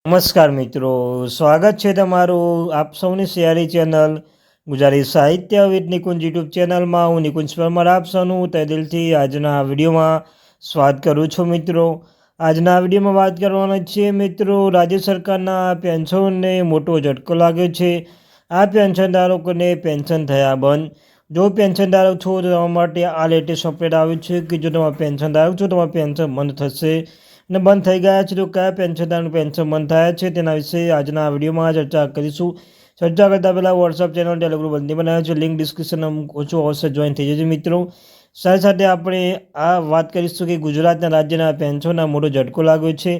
નમસ્કાર મિત્રો, સ્વાગત છે તમારું આપ સૌની સિયારી ચેનલ ગુજરાતી સાહિત્ય વિદ નિકુંજ યુટ્યુબ ચેનલમાં. હું નિકુંજ પરમાર આપ સૌનું તહે દિલથી આજના વિડીયોમાં સ્વાગત કરું છું. મિત્રો, આજના વિડીયોમાં વાત કરવાના છે મિત્રો, રાજ્ય સરકારના પેન્શનને મોટો ઝટકો લાગ્યો છે. આ પેન્શનધારકોને પેન્શન થયા બંધ. જો પેન્શનધારક છો તો તમારા માટે આ લેટેસ્ટ અપડેટ આવ્યું છે કે જો તમારા પેન્શનધારક છો તમારું પેન્શન બંધ થશે અને બંધ થઈ ગયા છે તો કયા પેન્શનધારનું પેન્શન બંધ થયા છે તેના વિશે આજના વિડીયોમાં ચર્ચા કરીશું. ચર્ચા કરતાં પહેલાં વોટ્સઅપ ચેનલ ટેલિગ્રામ બંને બનાવ્યો છે, લિંક ડિસ્ક્રિપ્શનમાં મૂકું છું, અવશ્ય જોઈન થઈ જજો મિત્રો. સાથે સાથે આપણે આ વાત કરીશું કે ગુજરાતના રાજ્યના પેન્શનના મોટો ઝટકો લાગ્યો છે.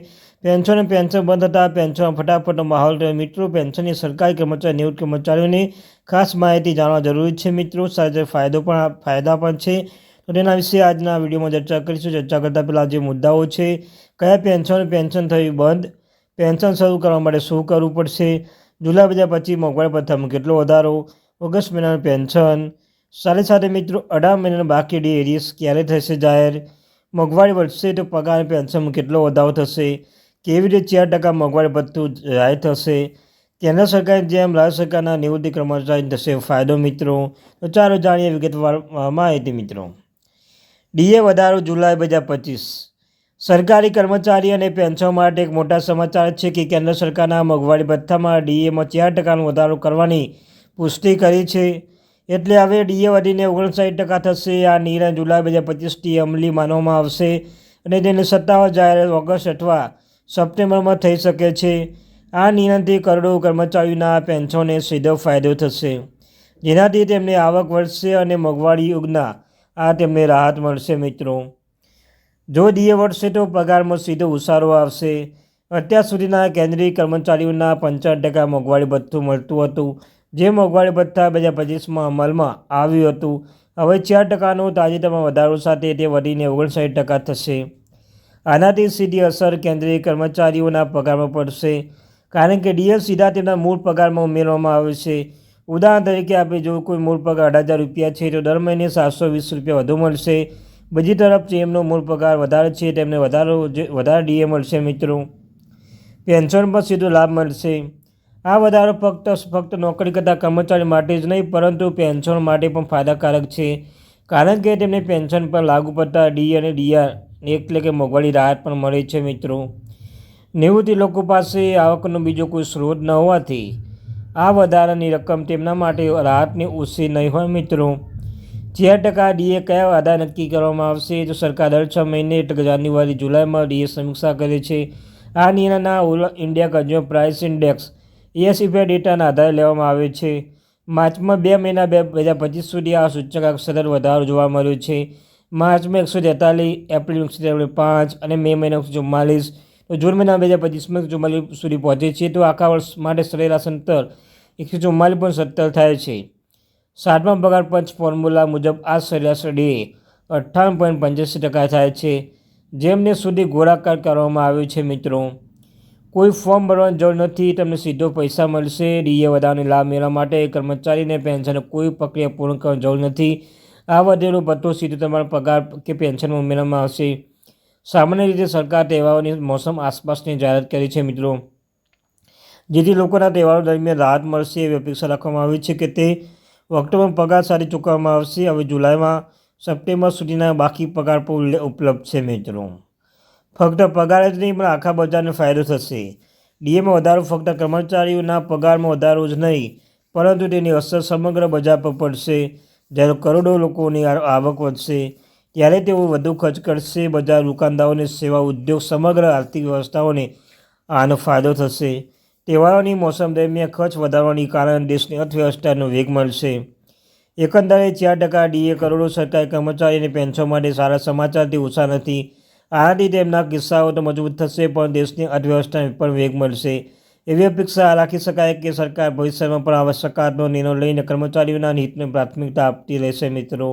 પેન્શન બંધ થતાં પેન્શન ફટાફટનો માહોલ રહ્યો મિત્રો. પેન્શનની સરકારી કર્મચારી નિવૃત્ત કર્મચારીઓની ખાસ માહિતી જાણવા જરૂરી છે મિત્રો. સાથે ફાયદા પણ છે તો તેના વિશે આજના વિડીયોમાં ચર્ચા કરીશું. ચર્ચા કરતાં પહેલાં જે મુદ્દાઓ છે, કયા પેન્શન થયું બંધ, પેન્શન શરૂ કરવા માટે શું કરવું પડશે, જુલાઈ 2025 મોંઘવારી ભથ્થામાં કેટલો વધારો, ઓગસ્ટ મહિનાનું પેન્શન, સાથે મિત્રો 18 મહિનાના બાકી ડીએરીએસ ક્યારે થશે જાહેર, મોંઘવારી વધશે તો પગાર અને પેન્શનમાં કેટલો વધારો થશે, કેવી રીતે 4% મોંઘવારી ભથ્થું જાહેર થશે, કેન્દ્ર સરકારની જેમ રાજ્ય સરકારના નિવૃત્ત કર્મચારીને થશે ફાયદો મિત્રો. તો ચાલો જાણીએ વિગતવાર માહિતી મિત્રો. ડીએ વધારો જુલાઈ 2025. સરકારી કર્મચારી અને પેન્શન માટે એક મોટા સમાચાર છે કે કેન્દ્ર સરકારના મોંઘવારી ભથ્થામાં ડીએમાં 4%નો વધારો કરવાની પુષ્ટિ કરી છે. એટલે હવે ડીએ વધીને 59% થશે. આ નિર્ણય જુલાઈ 2025થી અમલી માનવામાં આવશે અને તેની સત્તાવાર જાહેરાત ઓગસ્ટ અથવા સપ્ટેમ્બરમાં થઈ શકે છે. આ નિર્ણયથી કરોડો કર્મચારીઓના પેન્શનને સીધો ફાયદો થશે, જેનાથી તેમની આવક વધશે અને મોંઘવારી યુગના તેમને રાહત મળશે મિત્રો. જો ડીએ વધશે તો પગારમાં સીધો ઉછાળો આવશે. અત્યાર સુધીના કેન્દ્રીય કર્મચારીઓના 55% મોંઘવારી ભથ્થું મળતું હતું, જે મોંઘવારી ભથ્થા 2025માં અમલમાં આવ્યું હતું. હવે 4%નો તાજેતરમાં વધારો સાથે તે વધીને 59% થશે. આનાથી સીધી અસર કેન્દ્રીય કર્મચારીઓના પગારમાં પડશે, કારણ કે ડીએ સીધા તેમના મૂળ પગારમાં ઉમેરવામાં આવે છે. ઉદાહરણ તરીકે આપણે જો કોઈ મૂળ પગાર 18,000 રૂપિયા છે તો દર મહિને 720 રૂપિયા વધુ મળશે. બીજી તરફ જેમનો મૂળ પગાર વધારે છે તેમને વધારે ડીએ મળશે મિત્રો. પેન્શન પર સીધો લાભ મળશે. આ વધારો ફક્ત નોકરી કરતા કર્મચારી માટે જ નહીં પરંતુ પેન્શન માટે પણ ફાયદાકારક છે, કારણ કે તેમને પેન્શન પર લાગુ પડતા ડીએ અને ડીઆર એટલે કે મોંઘવારી રાહત પણ મળે છે મિત્રો. નિવૃત્તિ લોકો પાસે આવકનો બીજો કોઈ સ્ત્રોત ન હોવાથી આ વધારાની રકમ તેમના માટે રાહતની ઓછી નહીં હોય મિત્રો. 4% ડીએ કયા આધાર નક્કી કરવામાં આવશે તો સરકાર દર 6 મહિને એટલે કે જાન્યુઆરી જુલાઈમાં ડીએ સમીક્ષા કરે છે. આ નિર્ણયના all India consumer price index ASP ડેટાના આધારે લેવામાં આવે છે. માર્ચમાં 2 મહિના 2025 સુધી આ સૂચકાંક સતત વધારો જોવા મળ્યો છે. માર્ચમાં 143, એપ્રિલ 145 અને મે મહિના 144, તો જૂન મહિના 2025માં 144 સુધી પહોંચે છે. તો આખા વર્ષ માટે સરેરાશ અંતર 144.70 થાય છે. 7મા પગાર પંચ ફોર્મ્યુલા મુજબ આ સરેરાશ ડીએ 58.85% થાય છે, જેમને સુધી ગોળાકાર કરવામાં આવ્યું છે મિત્રો. કોઈ ફોર્મ ભરવાની જરૂર નથી, તમને સીધો પૈસા મળશે. ડીએ વધારાનો લાભ મેળવવા માટે કર્મચારીને પેન્શનને કોઈ પ્રક્રિયા પૂર્ણ કરવાની જરૂર નથી. આ વધેલો ભથ્થો સીધો તમારા પગાર કે પેન્શનમાં ઉમેરવામાં આવશે. સામાન્ય રીતે સરકાર તહેવારોની મોસમ આસપાસની જાહેરાત કરી છે મિત્રો, જેથી લોકોના તહેવારો દરમિયાન રાહત મળશે એવી અપેક્ષા રાખવામાં આવી છે કે તે ઓક્ટોબરમાં પગાર સાથે ચૂકવવામાં આવશે. હવે જુલાઈમાં સપ્ટેમ્બર સુધીના બાકી પગાર પણ ઉપલબ્ધ છે મિત્રો. ફક્ત પગાર જ નહીં પણ આખા બજારને ફાયદો થશે. ડીએમાં વધારો ફક્ત કર્મચારીઓના પગારમાં વધારો જ નહીં પરંતુ તેની અસર સમગ્ર બજાર પર પડશે. જ્યારે કરોડો લોકોની આવક વધશે ત્યારે તેઓ વધુ ખર્ચ કરશે. બજાર, દુકાનદારોને, સેવા ઉદ્યોગ, સમગ્ર આર્થિક વ્યવસ્થાઓને આનો ફાયદો થશે. તહેવારોની મોસમ દરમિયાન ખર્ચ વધારવાને કારણે દેશની અર્થવ્યવસ્થાનો વેગ મળશે. એકંદરે 4% ડીએ કરોડો સરકારી કર્મચારી અને પેન્શન માટે સારા સમાચારથી ઓછા નથી. આનાથી તેમના કિસ્સાઓ તો મજબૂત થશે પણ દેશની અર્થવ્યવસ્થાને પણ વેગ મળશે. એવી અપેક્ષા રાખી શકાય કે સરકાર ભવિષ્યમાં પણ આવા સકારાત્મક નિર્ણયો લઈને કર્મચારીઓના હિતને પ્રાથમિકતા આપતી રહેશે મિત્રો.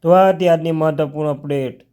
તો આ હતી આજની મહત્વપૂર્ણ અપડેટ.